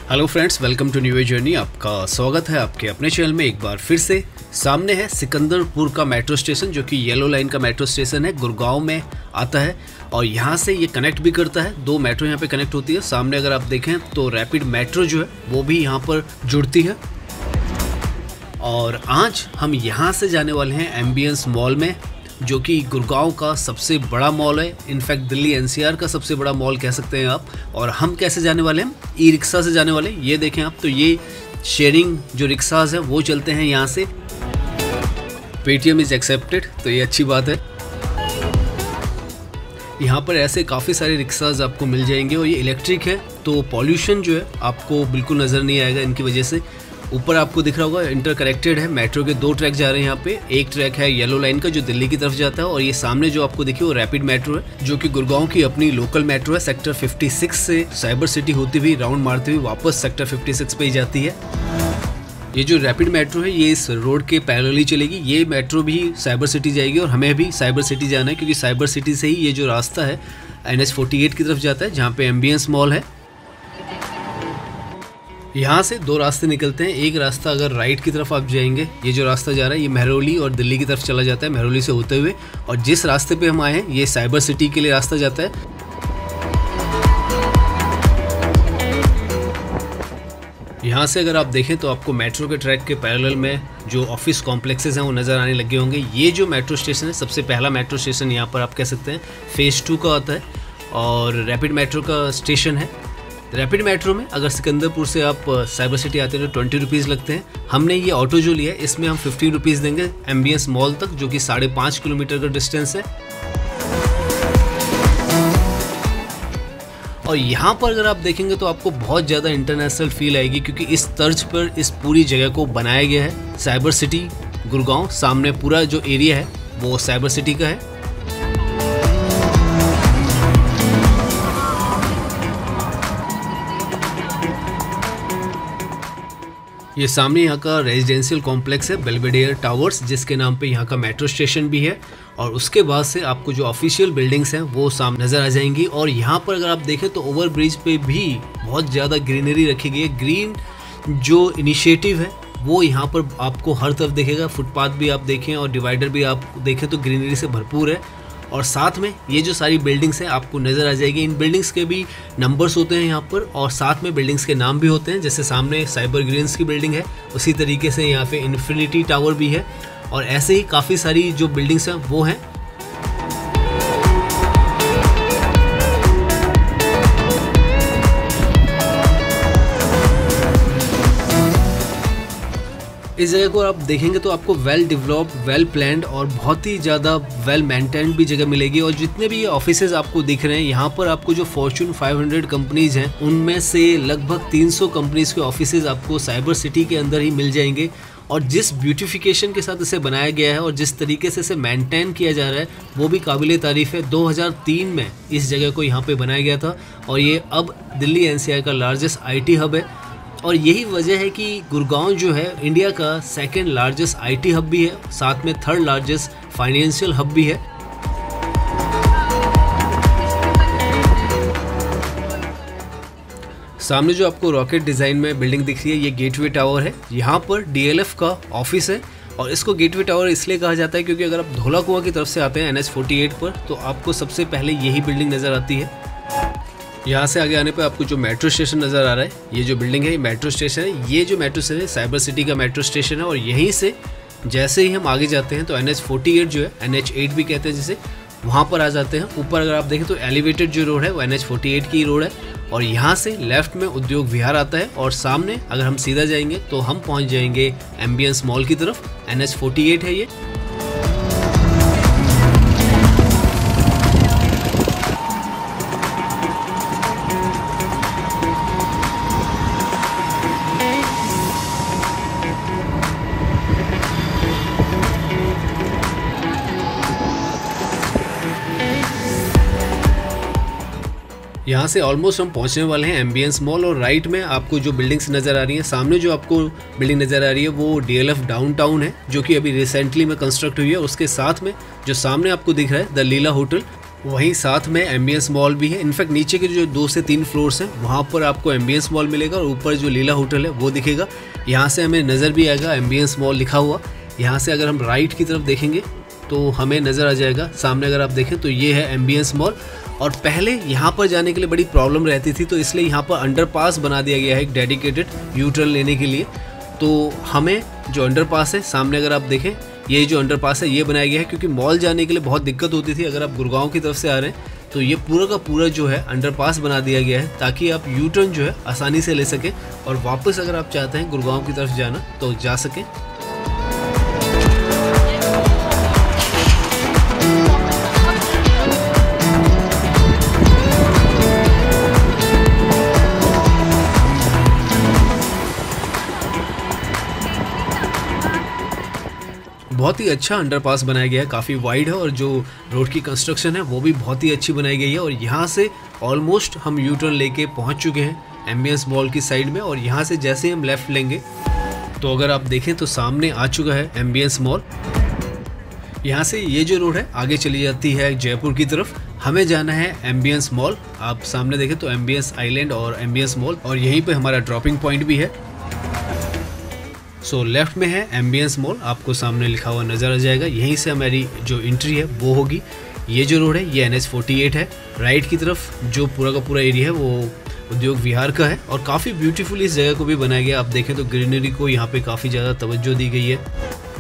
Hello friends, welcome to new journey. आपका स्वागत है आपके अपने चैनल में एक बार फिर से। सामने है सिकंदरपुर का मेट्रो स्टेशन, जो कि येलो लाइन का मेट्रो स्टेशन है, गुड़गांव में आता है। और यहाँ से ये कनेक्ट भी करता है, दो मेट्रो यहाँ पे कनेक्ट होती है। सामने अगर आप देखें तो रैपिड मेट्रो जो है वो भी यहाँ पर जुड़ती है। और आज हम यहाँ से जाने वाले हैं एम्बियंस मॉल में, जो कि गुड़गांव का सबसे बड़ा मॉल है। इनफैक्ट दिल्ली एनसीआर का सबसे बड़ा मॉल कह सकते हैं आप। और हम कैसे जाने वाले हैं? ई रिक्शा से जाने वाले हैं। ये देखें आप, तो ये शेयरिंग जो रिक्शाज हैं वो चलते हैं यहाँ से। पेटीएम इज़ एक्सेप्टेड, तो ये अच्छी बात है। यहाँ पर ऐसे काफ़ी सारे रिक्शाज आपको मिल जाएंगे और ये इलेक्ट्रिक है, तो पॉल्यूशन जो है आपको बिल्कुल नज़र नहीं आएगा इनकी वजह से। ऊपर आपको दिख रहा होगा इंटरकनेक्टेड है, मेट्रो के दो ट्रैक जा रहे हैं यहाँ पे। एक ट्रैक है येलो लाइन का जो दिल्ली की तरफ जाता है, और ये सामने जो आपको देखिए वो रैपिड मेट्रो है, जो कि गुड़गांव की अपनी लोकल मेट्रो है। सेक्टर 56 से साइबर सिटी होती हुई राउंड मारती हुई वापस सेक्टर 56 पे ही जाती है। ये जो रैपिड मेट्रो है ये इस रोड के पैरेलल ही चलेगी। ये मेट्रो भी साइबर सिटी जाएगी और हमें भी साइबर सिटी जाना है, क्योंकि साइबर सिटी से ही ये जो रास्ता है NH 48 की तरफ जाता है, जहाँ पे एम्बियंस मॉल है। यहाँ से दो रास्ते निकलते हैं। एक रास्ता अगर राइट की तरफ आप जाएंगे, ये जो रास्ता जा रहा है ये महरौली और दिल्ली की तरफ चला जाता है, महरौली से होते हुए। और जिस रास्ते पे हम आए हैं ये साइबर सिटी के लिए रास्ता जाता है। यहाँ से अगर आप देखें तो आपको मेट्रो के ट्रैक के पैरेलल में जो ऑफिस कॉम्प्लेक्सेस हैं वो नज़र आने लगे होंगे। ये जो मेट्रो स्टेशन है, सबसे पहला मेट्रो स्टेशन यहाँ पर आप कह सकते हैं फेज़ 2 का आता है और रैपिड मेट्रो का स्टेशन है। रैपिड मेट्रो में अगर सिकंदरपुर से आप साइबर सिटी आते हैं तो 20 रुपीज़ लगते हैं। हमने ये ऑटो जो लिया है इसमें हम 15 रुपीज़ देंगे एम्बियंस मॉल तक, जो कि 5.5 किलोमीटर का डिस्टेंस है। और यहाँ पर अगर आप देखेंगे तो आपको बहुत ज़्यादा इंटरनेशनल फील आएगी, क्योंकि इस तर्ज पर इस पूरी जगह को बनाया गया है। साइबर सिटी गुड़गांव, सामने पूरा जो एरिया है वो साइबर सिटी का है। ये सामने यहाँ का रेजिडेंशियल कॉम्प्लेक्स है बेल्वेडेयर टावर्स, जिसके नाम पे यहाँ का मेट्रो स्टेशन भी है। और उसके बाद से आपको जो ऑफिशियल बिल्डिंग्स हैं वो सामने नज़र आ जाएंगी। और यहाँ पर अगर आप देखें तो ओवर ब्रिज पे भी बहुत ज़्यादा ग्रीनरी रखी गई है। ग्रीन जो इनिशिएटिव है वो यहाँ पर आपको हर तरफ दिखेगा। फुटपाथ भी आप देखें और डिवाइडर भी आप देखें तो ग्रीनरी से भरपूर है। और साथ में ये जो सारी बिल्डिंग्स हैं आपको नज़र आ जाएगी। इन बिल्डिंग्स के भी नंबर्स होते हैं यहाँ पर, और साथ में बिल्डिंग्स के नाम भी होते हैं। जैसे सामने साइबर ग्रीन्स की बिल्डिंग है, उसी तरीके से यहाँ पे इन्फिनिटी टावर भी है। और ऐसे ही काफ़ी सारी जो बिल्डिंग्स हैं वो हैं। इस जगह को आप देखेंगे तो आपको वेल डेवलप्ड, वेल प्लान्ड और बहुत ही ज़्यादा वेल मेंटेन्ड भी जगह मिलेगी। और जितने भी ये ऑफिसेज आपको दिख रहे हैं यहाँ पर, आपको जो फॉर्च्यून 500 कंपनीज हैं उनमें से लगभग 300 कंपनीज के ऑफिसेज आपको साइबर सिटी के अंदर ही मिल जाएंगे। और जिस ब्यूटिफिकेशन के साथ इसे बनाया गया है और जिस तरीके से इसे मेंटेन किया जा रहा है वो भी काबिले तारीफ़ है। 2003 में इस जगह को यहाँ पे बनाया गया था और ये अब दिल्ली NCR का लार्जेस्ट IT हब है। और यही वजह है कि गुड़गांव जो है इंडिया का सेकंड लार्जेस्ट IT हब भी है, साथ में थर्ड लार्जेस्ट फाइनेंशियल हब भी है। सामने जो आपको रॉकेट डिज़ाइन में बिल्डिंग दिख रही है ये गेटवे टावर है। यहाँ पर DLF का ऑफिस है और इसको गेटवे टावर इसलिए कहा जाता है क्योंकि अगर आप धौला कुआं की तरफ से आते हैं NH 48 पर तो आपको सबसे पहले यही बिल्डिंग नज़र आती है। यहाँ से आगे आने पर आपको जो मेट्रो स्टेशन नज़र आ रहा है, ये जो बिल्डिंग है ये मेट्रो स्टेशन है। ये जो मेट्रो स्टेशन है साइबर सिटी का मेट्रो स्टेशन है। और यहीं से जैसे ही हम आगे जाते हैं तो NH 48 जो है, NH 8 भी कहते हैं जिसे, वहाँ पर आ जाते हैं। ऊपर अगर आप देखें तो एलिवेटेड जो रोड है वो NH 48 की रोड है। और यहाँ से लेफ्ट में उद्योग विहार आता है और सामने अगर हम सीधा जाएंगे तो हम पहुँच जाएंगे एम्बियंस मॉल की तरफ। NH 48 है ये। यहाँ से ऑलमोस्ट हम पहुँचने वाले हैं एम्बियंस मॉल। और राइट में आपको जो बिल्डिंग्स नज़र आ रही हैं, सामने जो आपको बिल्डिंग नज़र आ रही है वो DLF डाउनटाउन है, जो कि अभी रिसेंटली में कंस्ट्रक्ट हुई है। उसके साथ में जो सामने आपको दिख रहा है द लीला होटल, वहीं साथ में एम्बियंस मॉल भी है। इनफैक्ट नीचे के जो 2 से 3 फ्लोर्स हैं वहाँ पर आपको एम्बियंस मॉल मिलेगा और ऊपर जो लीला होटल है वो दिखेगा। यहाँ से हमें नज़र भी आएगा एम्बियंस मॉल लिखा हुआ। यहाँ से अगर हम राइट की तरफ देखेंगे तो हमें नज़र आ जाएगा सामने, अगर आप देखें तो ये है एम्बियंस मॉल। और पहले यहाँ पर जाने के लिए बड़ी प्रॉब्लम रहती थी, तो इसलिए यहाँ पर अंडरपास बना दिया गया है एक डेडिकेटेड यू टर्न लेने के लिए। तो हमें जो अंडरपास है सामने, अगर आप देखें ये जो अंडरपास है ये बनाया गया है क्योंकि मॉल जाने के लिए बहुत दिक्कत होती थी। अगर आप गुड़गांव की तरफ से आ रहे हैं तो ये पूरा का पूरा जो है अंडरपास बना दिया गया है ताकि आप यू टर्न जो है आसानी से ले सकें और वापस अगर आप चाहते हैं गुड़गांव की तरफ जाना तो जा सकें। बहुत ही अच्छा अंडरपास बनाया गया है, काफ़ी वाइड है और जो रोड की कंस्ट्रक्शन है वो भी बहुत ही अच्छी बनाई गई है। और यहाँ से ऑलमोस्ट हम यू टर्न लेके पहुँच चुके हैं एम्बियंस मॉल की साइड में। और यहाँ से जैसे हम लेफ़्ट लेंगे तो अगर आप देखें तो सामने आ चुका है एम्बियंस मॉल। यहाँ से ये जो रोड है आगे चली जाती है जयपुर की तरफ। हमें जाना है एम्बियंस मॉल। आप सामने देखें तो एम्बियंस आइलैंड और एम्बियंस मॉल, और यहीं पे हमारा ड्रॉपिंग पॉइंट भी है। सो लेफ्ट में है एम्बियंस मॉल, आपको सामने लिखा हुआ नज़र आ जाएगा। यहीं से हमारी जो एंट्री है वो होगी। ये जो रोड है ये NH48 है। राइट की तरफ जो पूरा का पूरा एरिया है वो उद्योग विहार का है और काफ़ी ब्यूटीफुल इस जगह को भी बनाया गया। आप देखें तो ग्रीनरी को यहाँ पे काफ़ी ज़्यादा तवज्जो दी गई है।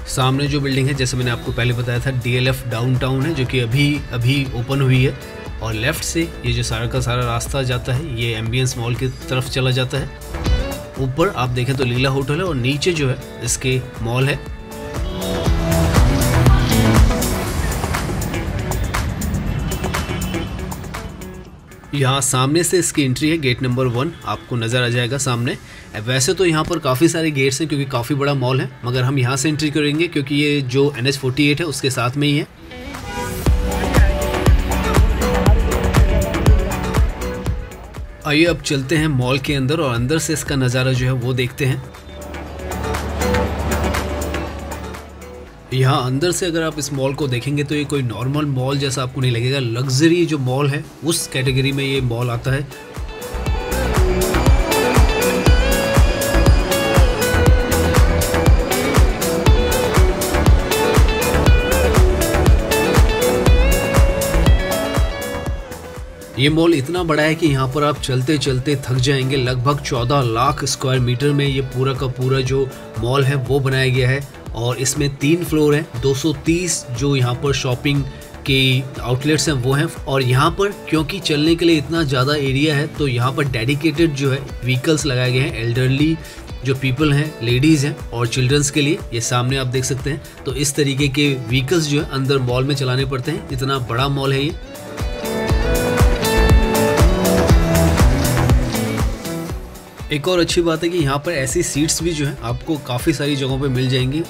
सामने जो बिल्डिंग है जैसे मैंने आपको पहले बताया था DLF डाउनटाउन है, जो कि अभी ओपन हुई है। और लेफ़्ट से ये जो सारा का सारा रास्ता जाता है ये एम्बियंस मॉल की तरफ चला जाता है। ऊपर आप देखें तो लीला होटल है और नीचे जो है इसके मॉल है। यहाँ सामने से इसकी एंट्री है, गेट नंबर 1 आपको नज़र आ जाएगा सामने। वैसे तो यहाँ पर काफ़ी सारे गेट्स हैं क्योंकि काफ़ी बड़ा मॉल है, मगर हम यहाँ से एंट्री करेंगे क्योंकि ये जो NH48 है उसके साथ में ही है। आइए अब चलते हैं मॉल के अंदर और अंदर से इसका नज़ारा जो है वो देखते हैं। यहाँ अंदर से अगर आप इस मॉल को देखेंगे तो ये कोई नॉर्मल मॉल जैसा आपको नहीं लगेगा। लग्जरी जो मॉल है उस कैटेगरी में ये मॉल आता है। ये मॉल इतना बड़ा है कि यहाँ पर आप चलते चलते थक जाएंगे। लगभग 14 लाख स्क्वायर मीटर में ये पूरा का पूरा जो मॉल है वो बनाया गया है और इसमें 3 फ्लोर हैं। 230 जो यहाँ पर शॉपिंग के आउटलेट्स हैं वो हैं। और यहाँ पर क्योंकि चलने के लिए इतना ज़्यादा एरिया है तो यहाँ पर डेडिकेटेड जो है व्हीकल्स लगाए गए हैं एल्डरली जो पीपल हैं, लेडीज़ हैं और चिल्ड्रंस के लिए। ये सामने आप देख सकते हैं। तो इस तरीके के व्हीकल्स जो है अंदर मॉल में चलाने पड़ते हैं, इतना बड़ा मॉल है ये। एक और अच्छी बात है कि यहाँ पर ऐसी सीट्स भी जो है आपको काफ़ी सारी जगहों पे मिल जाएंगी।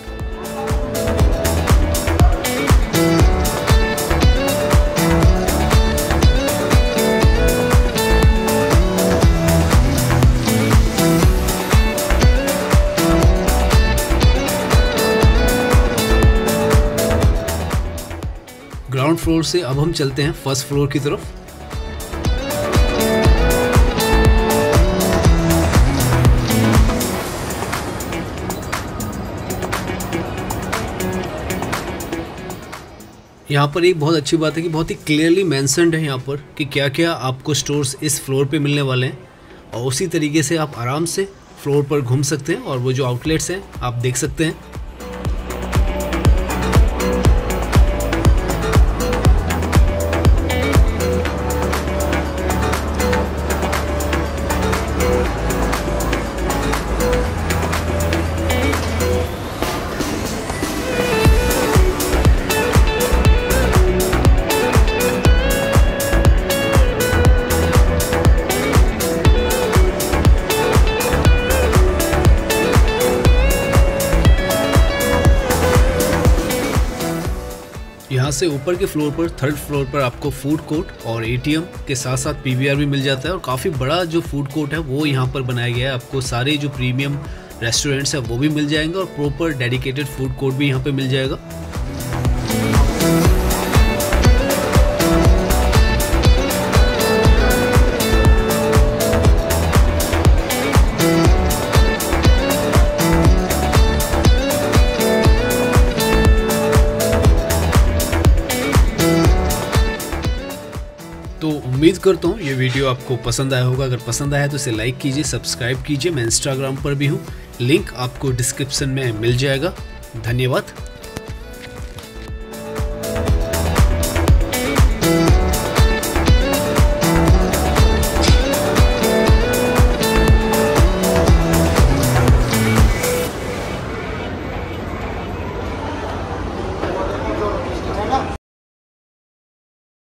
ग्राउंड फ्लोर से अब हम चलते हैं फर्स्ट फ्लोर की तरफ। यहाँ पर एक बहुत अच्छी बात है कि बहुत ही क्लियरली मेंशन्ड है यहाँ पर कि क्या क्या आपको स्टोर्स इस फ्लोर पे मिलने वाले हैं और उसी तरीके से आप आराम से फ्लोर पर घूम सकते हैं और वो जो आउटलेट्स हैं आप देख सकते हैं। यहाँ से ऊपर के फ्लोर पर, थर्ड फ्लोर पर आपको फूड कोर्ट और ATM के साथ साथ PVR भी मिल जाता है और काफ़ी बड़ा जो फूड कोर्ट है वो यहाँ पर बनाया गया है। आपको सारे जो प्रीमियम रेस्टोरेंट्स हैं वो भी मिल जाएंगे और प्रॉपर डेडिकेटेड फूड कोर्ट भी यहाँ पे मिल जाएगा। तो उम्मीद करता हूँ ये वीडियो आपको पसंद आया होगा। अगर पसंद आया तो इसे लाइक कीजिए, सब्सक्राइब कीजिए। मैं इंस्टाग्राम पर भी हूँ, लिंक आपको डिस्क्रिप्शन में मिल जाएगा। धन्यवाद।